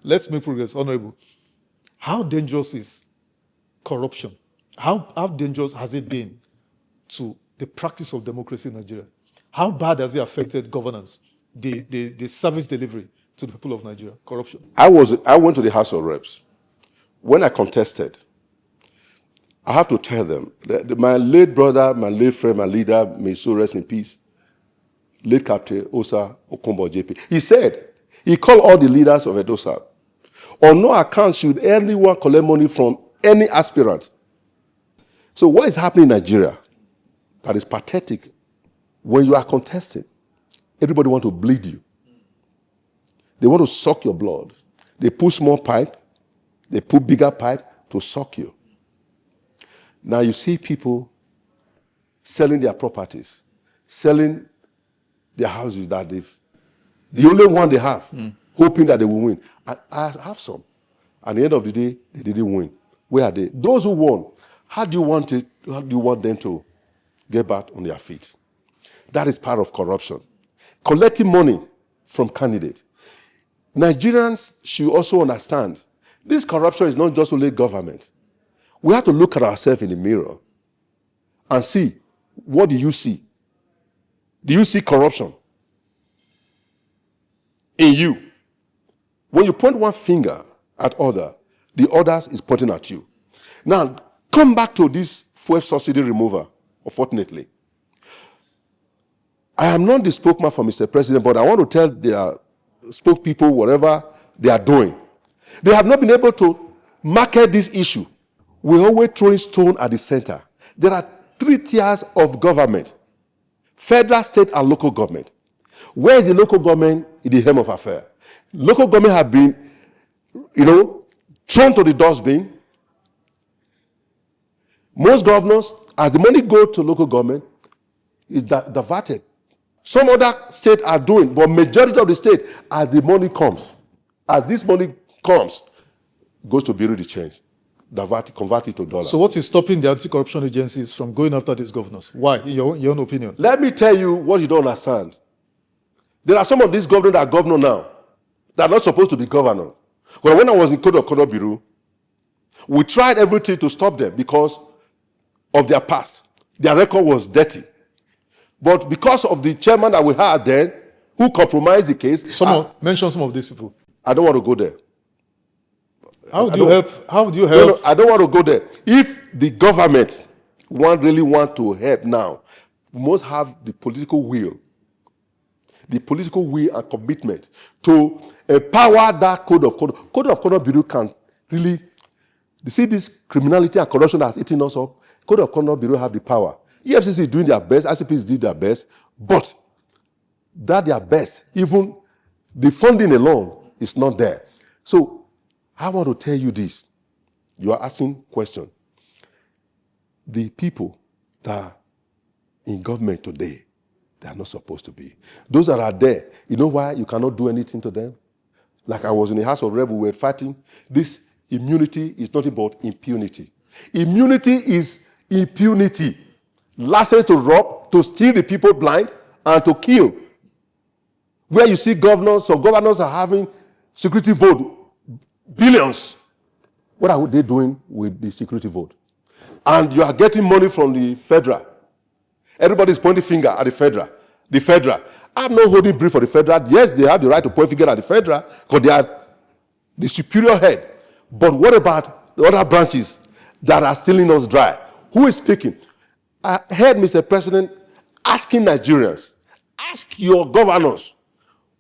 let's make progress, Honorable. How dangerous is corruption? How dangerous has it been to the practice of democracy in Nigeria? How bad has it affected governance, the service delivery to the people of Nigeria? Corruption. I went to the House of Reps. When I contested, I have to tell them that my late brother, my late friend, my leader, may so rest in peace, late Captain Osa Okombo JP, he said, he called all the leaders of Edosa. On no account should anyone collect money from any aspirant. So what is happening in Nigeria that is pathetic? When you are contesting, everybody wants to bleed you. They want to suck your blood. They put small pipe, they put bigger pipe to suck you. Now you see people selling their properties, selling their houses that the only one they have, hoping that they will win. And I have some. At the end of the day, they didn't win. Where are they? Those who won, how do you want them to get back on their feet? That is part of corruption. Collecting money from candidates. Nigerians should also understand this corruption is not just only government. We have to look at ourselves in the mirror and see, what do you see? Do you see corruption in you? When you point one finger at other, the others is pointing at you. Now, come back to this fuel subsidy remover, unfortunately. I am not the spokesman for Mr. President, but I want to tell their spokespeople whatever they are doing. They have not been able to market this issue. We're always throwing stone at the center. There are 3 tiers of government: federal, state, and local government. Where is the local government in the helm of affairs? Local government have been, thrown to the dustbin. Most governors, as the money goes to local government, is diverted. Some other states are doing, but majority of the state, as the money comes, as this money comes, it goes to bureau de change, convert it to dollars. So what is stopping the anti-corruption agencies from going after these governors? Why, in your own opinion? Let me tell you what you don't understand. There are some of these governors that are governor now that are not supposed to be governor. Well, when I was in Code of Conduct Bureau, we tried everything to stop them because of their past. Their record was dirty. But because of the chairman that we had then, who compromised the case... Mention some of these people. I don't want to go there. How would you help? No, I don't want to go there. If the government really want to help now, we must have the political will. The political will and commitment to empower that Code of Conduct. Code of Conduct Bureau can really... You see this criminality and corruption that's eating us up? Code of Conduct Bureau have the power. EFCC is doing their best, ICPs did their best, but that their best, even the funding alone is not there. So I want to tell you this. You are asking question. The people that are in government today, they are not supposed to be. Those that are there, you know why you cannot do anything to them? Like I was in the House of Reps, we were fighting. This immunity is nothing but impunity. Immunity is impunity. License to rob, to steal the people blind, and to kill. Where you see governors are having security vote, billions. What are they doing with the security vote? And you are getting money from the federal. Everybody's pointing finger at the federal. The federal. I'm not holding brief for the federal. Yes, they have the right to point finger at the federal because they are the superior head. But what about the other branches that are stealing us dry? Who is speaking? I heard Mr. President asking Nigerians, ask your governors,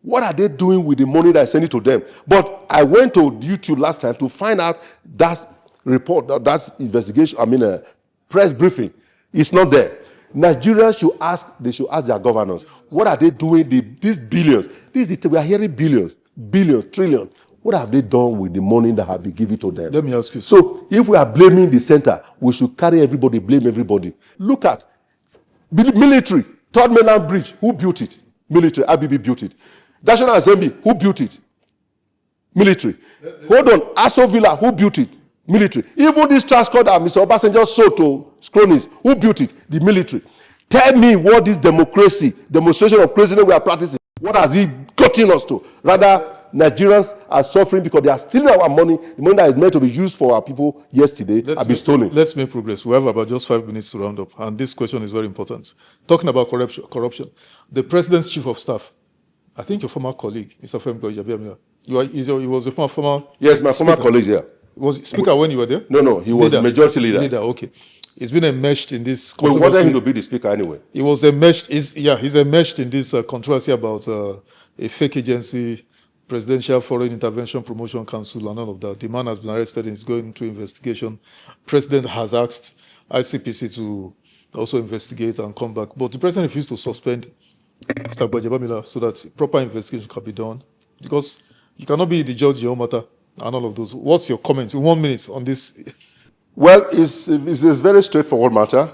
what are they doing with the money that is sending to them? But I went to YouTube last time to find out that report, that investigation, press briefing. It's not there. Nigerians should ask their governors, what are they doing these billions? We are hearing billions, trillions. What have they done with the money that have been given to them? Let me ask you. So if we are blaming the center, we should carry everybody, blame everybody. Look at military, Third Mainland Bridge, who built it? Military, IBB built it. National Assembly, who built it? Military. Hold on, Aso Villa, who built it? Military. Even this transport that Mr. Obasanjo sold to cronies, who built it? The military. Tell me what this demonstration of craziness we are practicing, what has it gotten us to? Rather, Nigerians are suffering because they are stealing our money. The money that is meant to be used for our people yesterday has been stolen. Let's make progress. We have about just 5 minutes to round up, and this question is very important. Talking about corruption, the president's chief of staff, I think your former colleague, Mr. Gbajabiamila, he was a former. Yes, my former colleague, yeah. Was he speaker when you were there? No, he was majority leader. Okay. He's been enmeshed in this We wanted him to be the speaker anyway. He was enmeshed. He's enmeshed in this controversy about a fake agency, Presidential Foreign Intervention Promotion Council, and all of that. The man has been arrested and is going into investigation. President has asked ICPC to also investigate and come back, but the president refused to suspend Mr. Gbajabiamila so that proper investigation can be done, because you cannot be the judge of your own matter and all of those. What's your comment in 1 minute on this? Well, it's a very straightforward matter.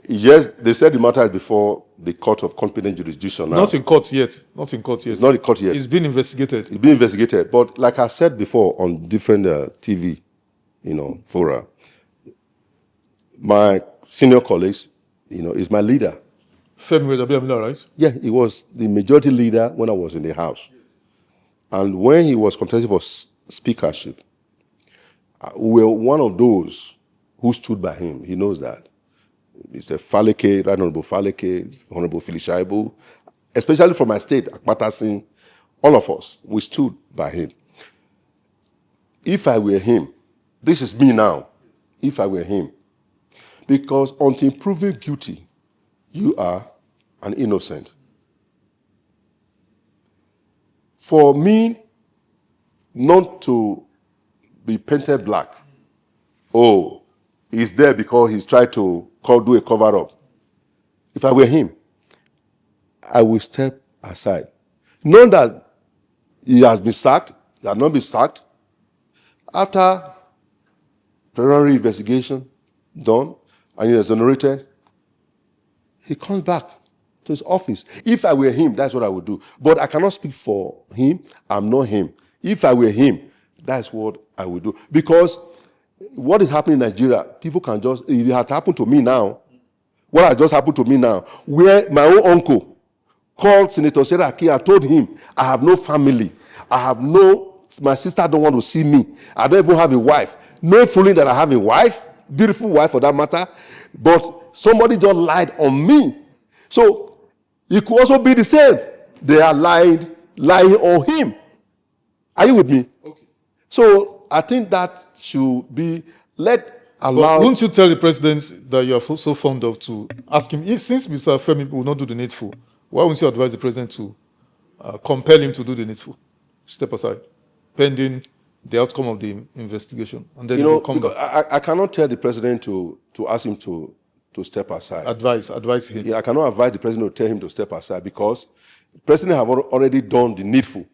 Yes, they said the matter is before the court of competent jurisdiction now. Not in court yet. Not in court yet. Not in court yet. It's been investigated. It's been investigated. But like I said before on different TV, fora, my senior colleagues, is my leader. Femi Gbajabiamila, right? Yeah, he was the majority leader when I was in the House. And when he was contesting for speakership, we were one of those who stood by him. He knows that. Mr. Faleke, Right Honorable Faleke, Honorable Filishaibu, especially from my state, Akpatasin, all of us, we stood by him. If I were him, this is me now, if I were him, because until proven guilty, you are an innocent. For me not to be painted black, he's there because he's tried to do a cover-up. If I were him, I would step aside. Knowing that he has been sacked, he has not been sacked, after preliminary investigation done and he is exonerated, he comes back to his office. If I were him, that's what I would do. But I cannot speak for him. I'm not him. If I were him, that's what I would do. Because what is happening in Nigeria, people can just, it has happened to me now. What has just happened to me now, where my own uncle called Senator Seraki and told him, I have no family. My sister don't want to see me. I don't even have a wife. No fooling that I have a wife, beautiful wife for that matter, but somebody just lied on me. So it could also be the same. They are lying on him. Are you with me? Okay. So I think that should be allow. Won't you tell the president that you are so fond of to ask him, since Mr. Femi will not do the needful, why won't you advise the president to compel him to do the needful? Step aside, pending the outcome of the investigation, and then you come back. I cannot tell the president to ask him to step aside. Advise him. Yeah, I cannot advise the president to tell him to step aside because the president have already done the needful.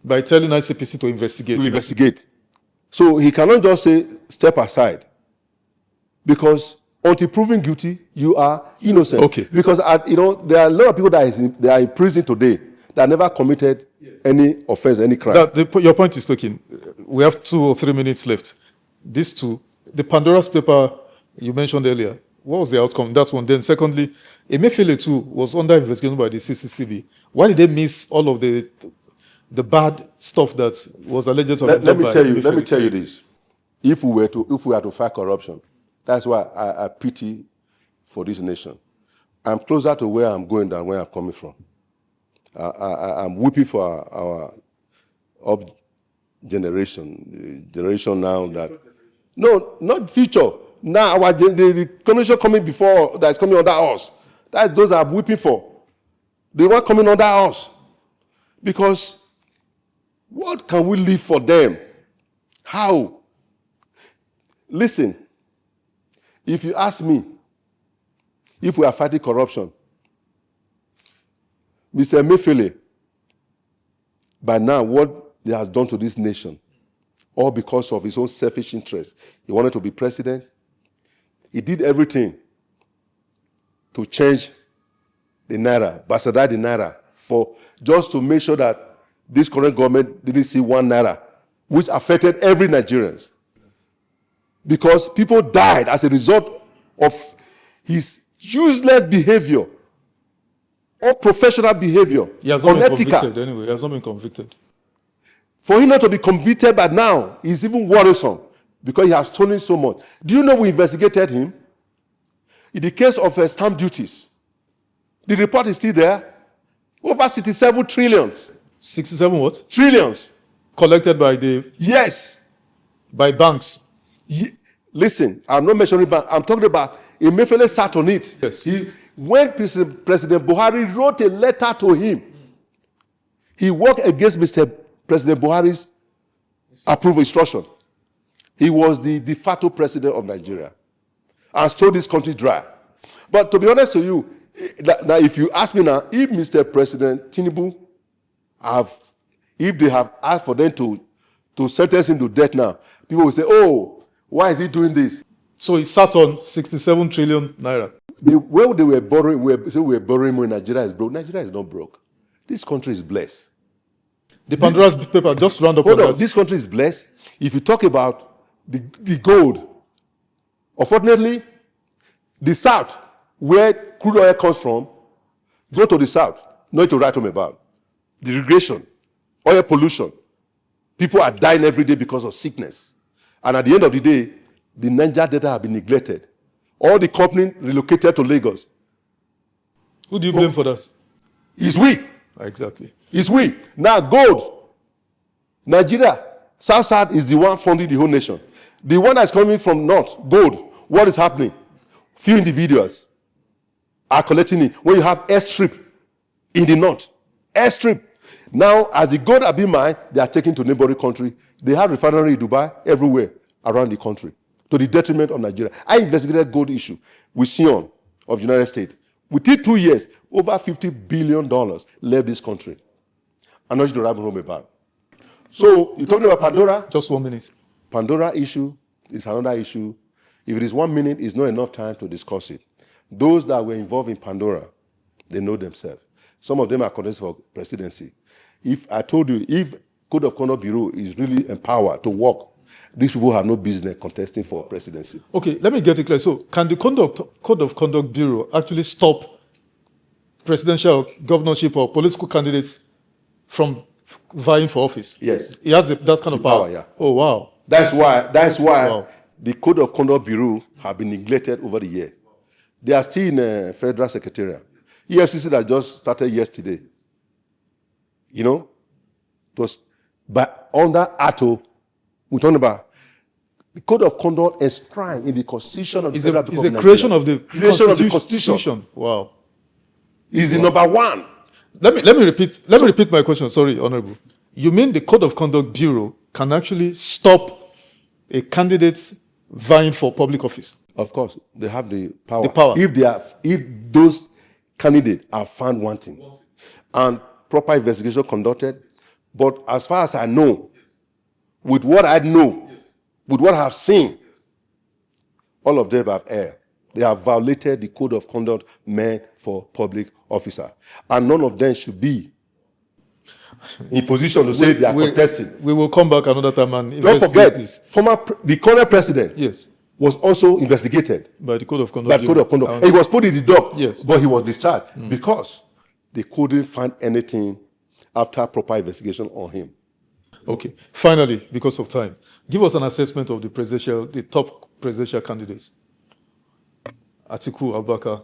By telling ICPC to investigate. To investigate. So he cannot just say, step aside. Because until proven guilty, you are innocent. Okay. Because, there are a lot of people that are in prison today that never committed any offense, any crime. Your point is taken. We have 2 or 3 minutes left. These two, the Pandora's paper you mentioned earlier, what was the outcome? That's one. Then secondly, Emefiele too was under investigation by the CCCB. Why did they miss all of the bad stuff that was alleged to have been done by Emefiele? Let me tell you this. If we were to fight corruption, that's why I pity for this nation. I'm closer to where I'm going than where I'm coming from. I'm weeping for our generation, the generation now that... No, not future. Now the generation coming before, that is coming under us. That's those I'm weeping for. The one coming under us. Because what can we leave for them? How? Listen, if you ask me, if we are fighting corruption, Mr. Emefiele, by now, what he has done to this nation, all because of his own selfish interest. He wanted to be president. He did everything to change the naira, bastardize the naira, just to make sure that this current government didn't see 1 naira, which affected every Nigerian. Because people died as a result of his useless behavior, unprofessional behavior, He has not unethical. been convicted anyway. He has not been convicted. For him not to be convicted by now is even worrisome because he has stolen so much. Do you know we investigated him? In the case of stamp duties, the report is still there. Over 67 trillions. 67 what? Trillions. Collected by the... Yes. By banks. Listen, I'm not mentioning banks. I'm talking about Emefiele sat on it. Yes. When President Buhari wrote a letter to him, he worked against Mr. President Buhari's approval instruction. He was the de facto president of Nigeria and stole this country dry. But to be honest to you, now if you ask me now, if Mr. President Tinubu if they have asked for them to sentence him to death now, people will say, oh, why is he doing this? So he sat on 67 trillion naira. Where they were borrowing, we were borrowing money, Nigeria is broke. Nigeria is not broke. This country is blessed. The Pandora's paper, just round up. Hold on, this country is blessed. If you talk about the gold, unfortunately, the South, where crude oil comes from, go to the South, not to write home about. The regression, oil pollution. People are dying every day because of sickness. And at the end of the day, the Niger Delta have been neglected. All the company relocated to Lagos. Who do you blame for that? It's we. Exactly. It's we. Now, gold. Nigeria, South is the one funding the whole nation. The one that's coming from North, gold. What is happening? Few individuals are collecting it. When you have Airstrip in the North, Airstrip. Now, as the gold are being mined, they are taken to neighboring country. They have refinery in Dubai everywhere around the country, to the detriment of Nigeria. I investigated gold issue with Sion of the United States. Within 2 years, over $50 billion left this country. I'm not going to write home about. So, you're talking about Pandora? Just 1 minute. Pandora issue is another issue. If it is 1 minute, it's not enough time to discuss it. Those that were involved in Pandora, they know themselves. Some of them are contesting for presidency. If I told you, if Code of Conduct Bureau is really empowered to work, these people have no business contesting for presidency. Okay, let me get it clear. So, can the Code of Conduct Bureau actually stop presidential, governorship, or political candidates from vying for office? Yes. It has that kind of power. Yeah. Oh, wow. That's why Wow. the Code of Conduct Bureau have been neglected over the years. They are still in a federal secretariat. EFCC that just started yesterday. You know, it was under ATO, we're talking about the Code of Conduct enshrined in the Constitution of the Federal Republic of Nigeria. Creation of the Constitution. Wow. Is the number one. Let me repeat my question. Sorry, Honorable. You mean the Code of Conduct Bureau can actually stop a candidate vying for public office? Of course, they have the power. The power. If those candidates are found wanting and proper investigation conducted, but as far as I know, with what I know, with what I have seen, all of them have erred. They have violated the Code of Conduct meant for public officer. And none of them should be in position to say they are contesting. We will come back another time and don't investigate forget, this. the current president Yes. was also investigated By the Code of Conduct. He was put in the dock, Yes. but he was discharged because they couldn't find anything after proper investigation on him. Okay. Finally, because of time, give us an assessment of the top presidential candidates. Atiku Abubakar,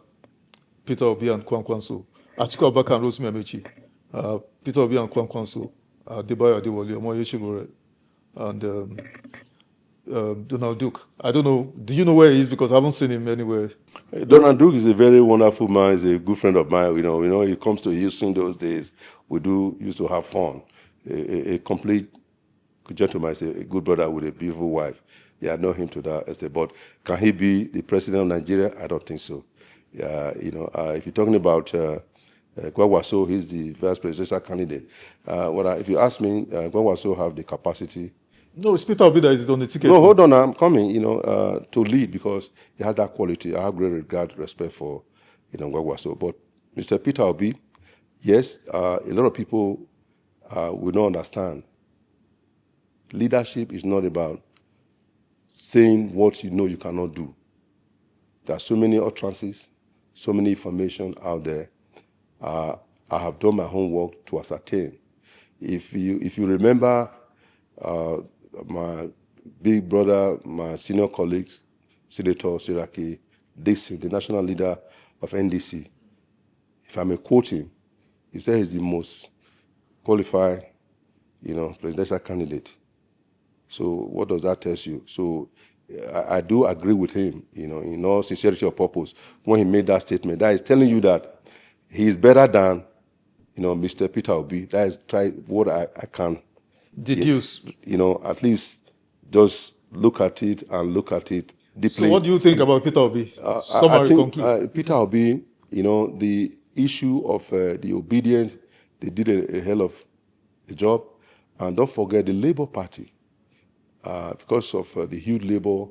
Peter Obi and Kwankwanso. Atiku Abubakar and Rotimi Amechi. Peter Obi and Kwankwanso. Adewole, Omoyele Sowore, and Donald Duke. I don't know. Do you know where he is? Because I haven't seen him anywhere. Donald Duke is a very wonderful man. He's a good friend of mine. You know, he comes to Houston those days. We used to have fun. A complete gentleman. He's a good brother with a beautiful wife. Yeah, I know him to that extent. But can he be the president of Nigeria? I don't think so. If you're talking about Gwagwaso, he's the vice presidential candidate. If you ask me, Gwagwaso have the capacity. No, it's Peter Obi that is on the ticket. No, hold on, I'm coming, to lead because he has that quality. I have great regard, respect for, Gwagwaso. But Mr. Peter Obi, yes, a lot of people will not understand. Leadership is not about saying what you cannot do. There are so many utterances, so many information out there. I have done my homework to ascertain. If you remember my big brother, my senior colleagues, Senator Siraki, Dixon, the national leader of NDC, if I may quote him, he said he's the most qualified, presidential candidate. So what does that tell you? So I do agree with him, in all sincerity of purpose, when he made that statement. That is telling you that he is better than, Mr. Peter Obi. That is what I can deduce. At least just look at it and look at it deeply. So what do you think about Peter Obi? I think Peter Obi, the issue of the obedience, they did a hell of a job. And don't forget the Labour Party, because of the huge Labour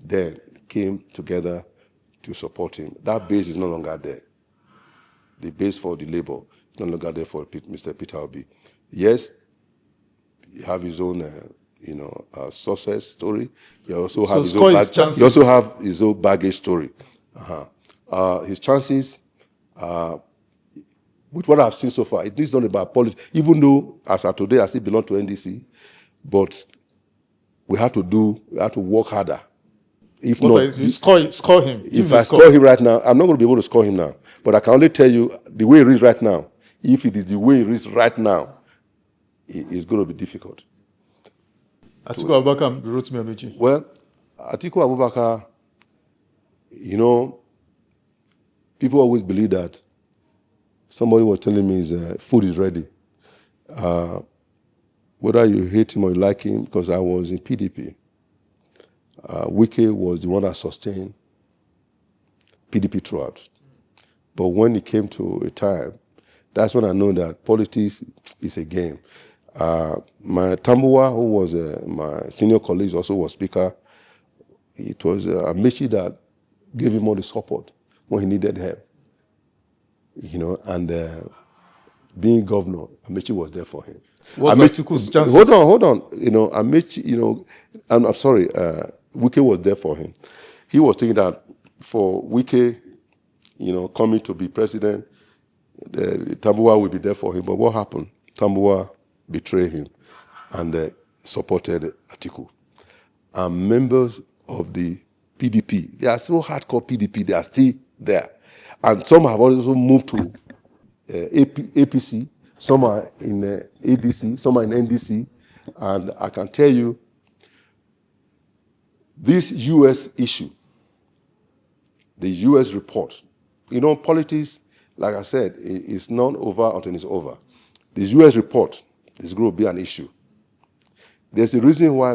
then came together to support him. That base is no longer there. The base for the Labour is no longer there for Mr. Peter Obi. Yes, he have his own, success story. He also have he also have his own baggage story. His chances, with what I've seen so far, it is not about politics. Even though, as of today, I still belong to NDC, but we have to work harder. If you score him. If I score him right now, I'm not going to be able to score him now. But I can only tell you the way it is right now. If it is the way it is right now, it's going to be difficult. Atiku Abubakar wrote me a message. Well, Atiku Abubakar, people always believe that somebody was telling me his food is ready. Whether you hate him or you like him, because I was in PDP. Wike was the one that sustained PDP throughout. But when it came to a time, that's when I know that politics is a game. My Tambua, who was my senior colleague, also was speaker. It was Amechi that gave him all the support when he needed help. And being governor, Amechi was there for him. Atiku's chances? Hold on. Amechi, I'm sorry, Wike was there for him. He was thinking that for Wike, coming to be president, Tambua will be there for him. But what happened? Tambua betrayed him and supported Atiku. And members of the PDP, they are so hardcore PDP, they are still there. And some have also moved to APC, some are in ADC, some are in NDC. And I can tell you, this U.S. issue, the U.S. report, politics, like I said, is not over until it's over. This U.S. report is going to be an issue. There's a reason why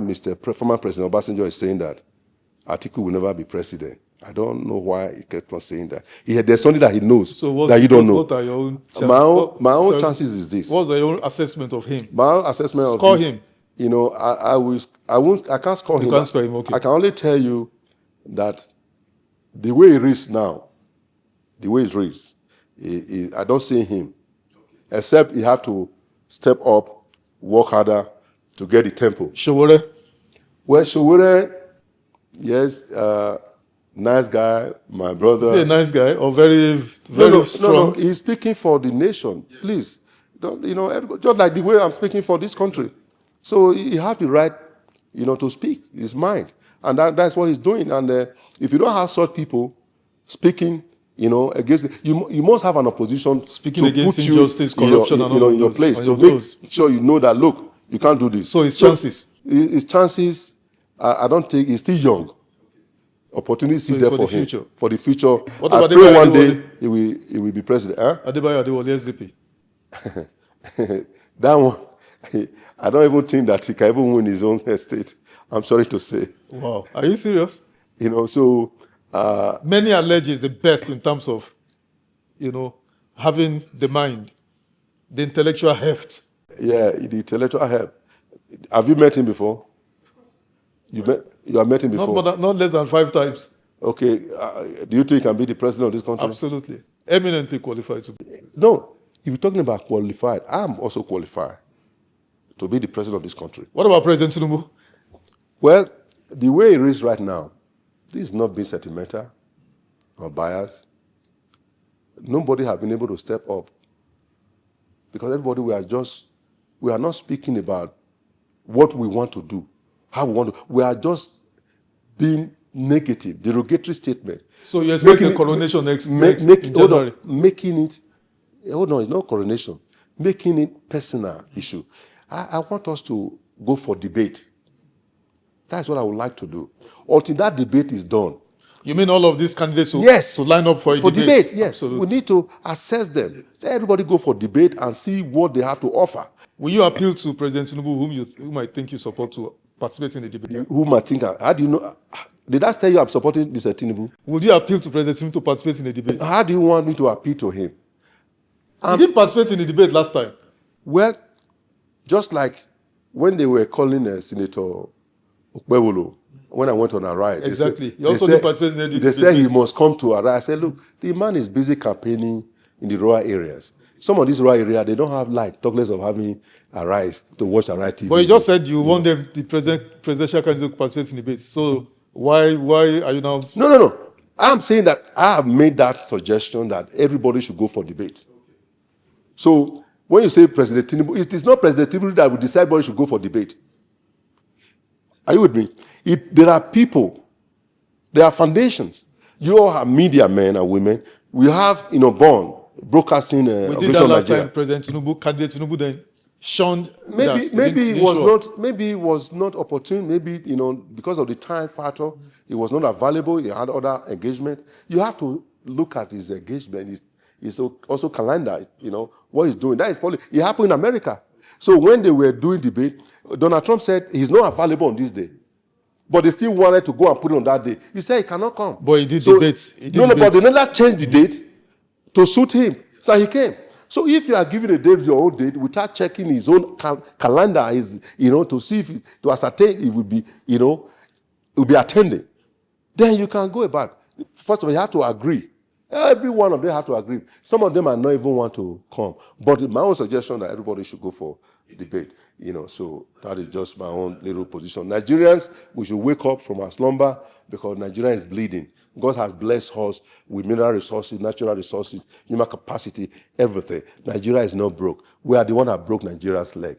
former President Obasanjo is saying that Atiku will never be president. I don't know why he kept on saying that. There's something that he knows that you don't know. What are your own chances? My own chances is this. What's your own assessment of him? My own assessment score of this. Him. I can't score him. You can't score him, okay. I can only tell you that the way it is now, the way it is, I don't see him. Except he have to step up, work harder to get the tempo. Sowore? Well, Sowore, yes, nice guy, my brother. Is he a nice guy or very strong? No, he's speaking for the nation. Yes. Please, just like the way I'm speaking for this country. So he have the right, to speak his mind, and that's what he's doing. And if you don't have such people speaking, against you must have an opposition speaking to against put injustice, you corruption, and all in your place to make sure you know that look, you can't do this. So his chances. His chances, I don't think he's still young. Opportunity is still there for him. Future. For the future. What about I pray one Adewole? day he will be president. Huh? Adewole, SDP. That one, I don't even think that he can even win his own state. I'm sorry to say. Wow. Are you serious? So... many allege is the best in terms of, having the mind, the intellectual heft. Yeah, the intellectual heft. Have you met him before? You have met him before? Not less than 5 times. Okay. Do you think he can be the president of this country? Absolutely. Eminently qualified to be. No. If you're talking about qualified, I'm also qualified to be the president of this country. What about President Tinubu? Well, the way it is right now, this is not being sentimental or biased. Nobody has been able to step up because everybody we are not speaking about what we want to do, how we want to. We are just being negative, derogatory statement. So you expect a coronation next in January? Making it, it's not coronation. Making it personal issue. I want us to go for debate. That's what I would like to do. Until that debate is done. You mean all of these candidates to line up for a debate? Yes. Absolutely. We need to assess them. Let everybody go for debate and see what they have to offer. Will you appeal to President Tinubu, whom I think you support, to participate in the debate? Whom I think, how do you know? Did I tell you I'm supporting Mr. Tinubu? Will you appeal to President Tinubu to participate in the debate? How do you want me to appeal to him? He didn't participate in the debate last time. Well, just like when they were calling Senator Adewole, when I went on a ride. Exactly. He also didn't participate in the debate. They said he must come to a ride. I said, look, the man is busy campaigning in the rural areas. Some of these rural areas, they don't have light, talk less of having a rise to watch a ride TV. But you just said you want them, the presidential candidate, to participate in the debate. So why are you now? No. I'm saying that I have made that suggestion that everybody should go for debate. So when you say President Tinubu, it is not President Tinubu that will decide whether should go for debate. Are you with me? There are people, there are foundations. You all have media men and women. We have, born broadcasting. We did that last time. President Tinubu, candidate Tinubu, then shunned. Maybe it was not opportune. Maybe because of the time factor, it was not available. He had other engagement. You have to look at his engagement. It's also calendar. What he's doing. That is probably it happened in America. So when they were doing debate, Donald Trump said he's not available on this day. But they still wanted to go and put it on that day. He said he cannot come. But he did debates. But they never changed the date to suit him. So he came. So if you are giving a date, your own date, without checking his own calendar, to see to ascertain it will be, will be attending, then you can go about. First of all, you have to agree. Every one of them have to agree. Some of them are not even want to come. But my own suggestion that everybody should go for debate. So that is just my own little position. Nigerians, we should wake up from our slumber because Nigeria is bleeding. God has blessed us with mineral resources, natural resources, human capacity, everything. Nigeria is not broke. We are the one that broke Nigeria's leg.